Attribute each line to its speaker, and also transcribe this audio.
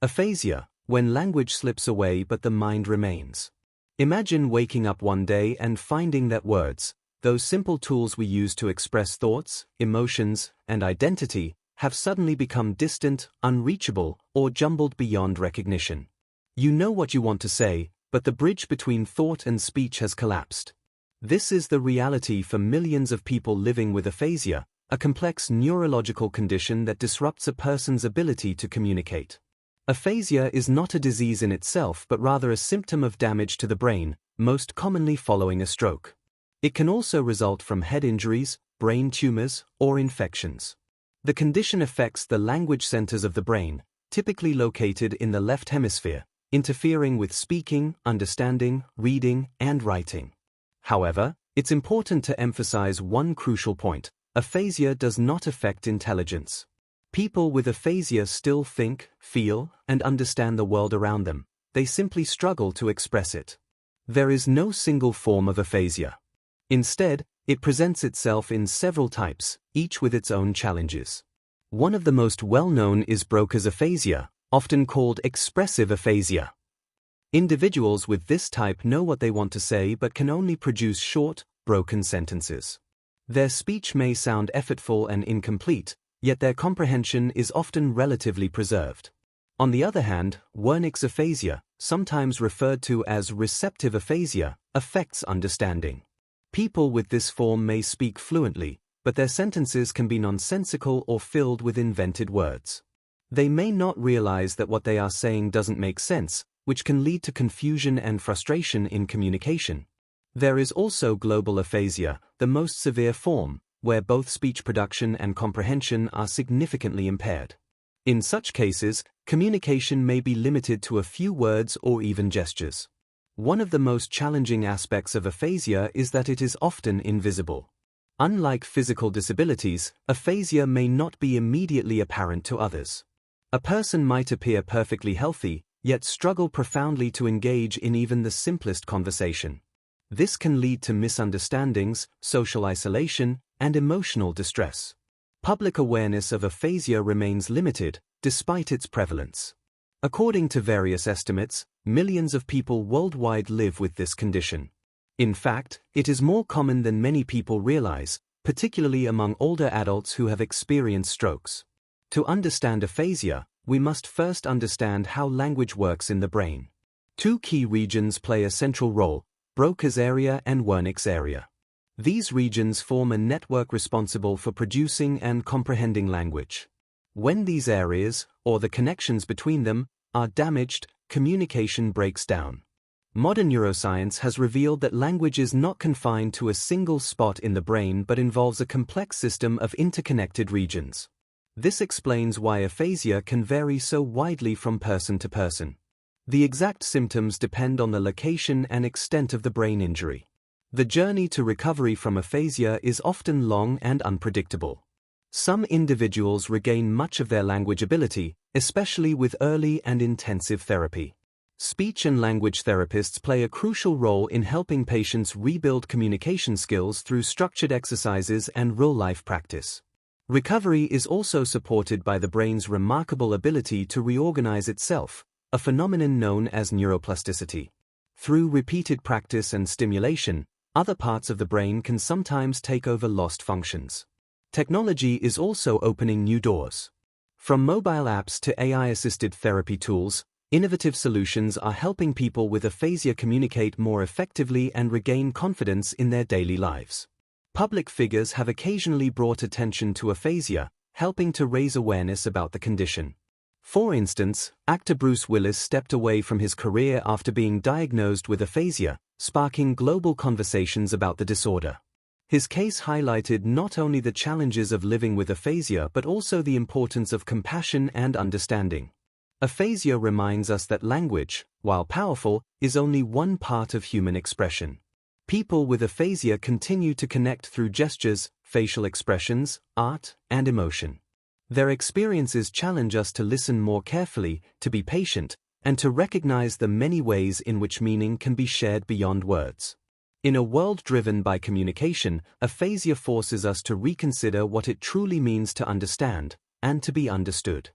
Speaker 1: Aphasia, when language slips away but the mind remains. Imagine waking up one day and finding that words, those simple tools we use to express thoughts, emotions, and identity, have suddenly become distant, unreachable, or jumbled beyond recognition. You know what you want to say, but the bridge between thought and speech has collapsed. This is the reality for millions of people living with aphasia, a complex neurological condition that disrupts a person's ability to communicate. Aphasia is not a disease in itself but rather a symptom of damage to the brain, most commonly following a stroke. It can also result from head injuries, brain tumors, or infections. The condition affects the language centers of the brain, typically located in the left hemisphere, interfering with speaking, understanding, reading, and writing. However, it's important to emphasize one crucial point: aphasia does not affect intelligence. People with aphasia still think, feel, and understand the world around them. They simply struggle to express it. There is no single form of aphasia. Instead, it presents itself in several types, each with its own challenges. One of the most well-known is Broca's aphasia, often called expressive aphasia. Individuals with this type know what they want to say but can only produce short, broken sentences. Their speech may sound effortful and incomplete, yet their comprehension is often relatively preserved. On the other hand, Wernicke's aphasia, sometimes referred to as receptive aphasia, affects understanding. People with this form may speak fluently, but their sentences can be nonsensical or filled with invented words. They may not realize that what they are saying doesn't make sense, which can lead to confusion and frustration in communication. There is also global aphasia, the most severe form, where both speech production and comprehension are significantly impaired. In such cases, communication may be limited to a few words or even gestures. One of the most challenging aspects of aphasia is that it is often invisible. Unlike physical disabilities, aphasia may not be immediately apparent to others. A person might appear perfectly healthy, yet struggle profoundly to engage in even the simplest conversation. This can lead to misunderstandings, social isolation, and emotional distress. Public awareness of aphasia remains limited, despite its prevalence. According to various estimates, millions of people worldwide live with this condition. In fact, it is more common than many people realize, particularly among older adults who have experienced strokes. To understand aphasia, we must first understand how language works in the brain. Two key regions play a central role: Broca's area and Wernicke's area. These regions form a network responsible for producing and comprehending language. When these areas, or the connections between them, are damaged, communication breaks down. Modern neuroscience has revealed that language is not confined to a single spot in the brain but involves a complex system of interconnected regions. This explains why aphasia can vary so widely from person to person. The exact symptoms depend on the location and extent of the brain injury. The journey to recovery from aphasia is often long and unpredictable. Some individuals regain much of their language ability, especially with early and intensive therapy. Speech and language therapists play a crucial role in helping patients rebuild communication skills through structured exercises and real-life practice. Recovery is also supported by the brain's remarkable ability to reorganize itself, a phenomenon known as neuroplasticity. Through repeated practice and stimulation, other parts of the brain can sometimes take over lost functions. Technology is also opening new doors. From mobile apps to AI-assisted therapy tools, innovative solutions are helping people with aphasia communicate more effectively and regain confidence in their daily lives. Public figures have occasionally brought attention to aphasia, helping to raise awareness about the condition. For instance, actor Bruce Willis stepped away from his career after being diagnosed with aphasia, sparking global conversations about the disorder. His case highlighted not only the challenges of living with aphasia but also the importance of compassion and understanding. Aphasia reminds us that language, while powerful, is only one part of human expression. People with aphasia continue to connect through gestures, facial expressions, art, and emotion. Their experiences challenge us to listen more carefully, to be patient, and to recognize the many ways in which meaning can be shared beyond words. In a world driven by communication, aphasia forces us to reconsider what it truly means to understand and to be understood.